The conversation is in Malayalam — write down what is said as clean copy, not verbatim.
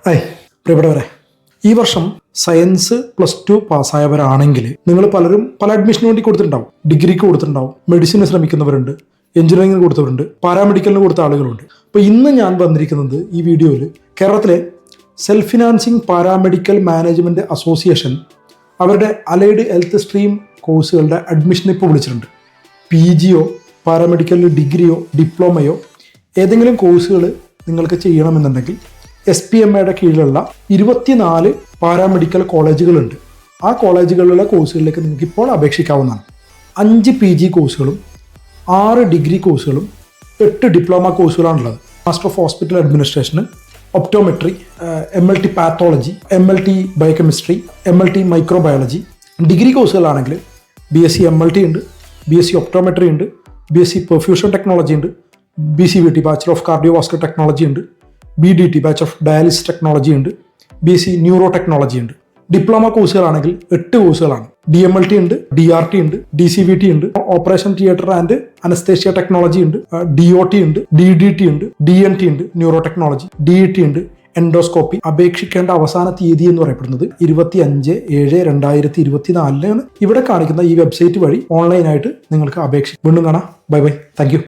ഹായ് പ്രിയപ്പെട്ടവരെ, ഈ വർഷം സയൻസ് +2 പാസ്സായവരാണെങ്കിൽ നിങ്ങൾ പലരും പല അഡ്മിഷന് വേണ്ടി കൊടുത്തിട്ടുണ്ടാവും. ഡിഗ്രിക്ക് കൊടുത്തിട്ടുണ്ടാവും, മെഡിസിന് ശ്രമിക്കുന്നവരുണ്ട്, എഞ്ചിനീയറിംഗിന് കൊടുത്തവരുണ്ട്, പാരാമെഡിക്കലിന് കൊടുത്ത ആളുകളുണ്ട്. അപ്പോൾ ഇന്ന് ഞാൻ വന്നിരിക്കുന്നത് ഈ വീഡിയോയിൽ കേരളത്തിലെ self financing paramedical management association അവരുടെ അലൈഡ് ഹെൽത്ത് സ്ട്രീം കോഴ്സുകളുടെ അഡ്മിഷൻ ഇപ്പോൾ വിളിച്ചിട്ടുണ്ട്. PGയോ പാരാമെഡിക്കലിൽ ഡിഗ്രിയോ ഡിപ്ലോമയോ ഏതെങ്കിലും കോഴ്സുകൾ നിങ്ങൾക്ക് ചെയ്യണമെന്നുണ്ടെങ്കിൽ SPMAയുടെ കീഴിലുള്ള 24 പാരാമെഡിക്കൽ കോളേജുകളുണ്ട്. ആ കോളേജുകളിലുള്ള കോഴ്സുകളിലേക്ക് നിങ്ങൾക്ക് ഇപ്പോൾ അപേക്ഷിക്കാവുന്നതാണ്. 5 PG കോഴ്സുകളും 6 ഡിഗ്രി കോഴ്സുകളും 8 ഡിപ്ലോമ കോഴ്സുകളാണുള്ളത്. മാസ്റ്റർ ഓഫ് ഹോസ്പിറ്റൽ അഡ്മിനിസ്ട്രേഷന്, optometry, MLT pathology, MLT biochemistry, MLT microbiology. Degree കോഴ്സുകളാണെങ്കിൽ BSc MLT ഉണ്ട്, BSc ഒപ്റ്റോമെട്രി ഉണ്ട്, BSc പെർഫ്യൂഷൻ ടെക്നോളജി ഉണ്ട്, BCVT bachelor of cardiovascular technology ഉണ്ട്, BDT batch of dialysis technology ഉണ്ട്, BSc ന്യൂറോ ടെക്നോളജി ഉണ്ട്. ഡിപ്ലോമ കോഴ്സുകളാണെങ്കിൽ 8 കോഴ്സുകളാണ്. DMLT ഉണ്ട്, DRT ഉണ്ട്, DCVT ഉണ്ട്, operation theatre and anaesthesia technology ഉണ്ട്, DOT ഉണ്ട്, DDT ഉണ്ട്, DNT ഉണ്ട്, ന്യൂറോ ടെക്നോളജി, DET ഉണ്ട്, എൻഡോസ്കോപ്പി. അപേക്ഷിക്കേണ്ട അവസാന തീയതി എന്ന് പറയപ്പെടുന്നത് 25/7/2024 ഇവിടെ കാണിക്കുന്ന ഈ വെബ്സൈറ്റ് വഴി ഓൺലൈനായിട്ട് നിങ്ങൾക്ക് അപേക്ഷിക്കാം. വീണ്ടും കാണാം. Bye bye. Thank you.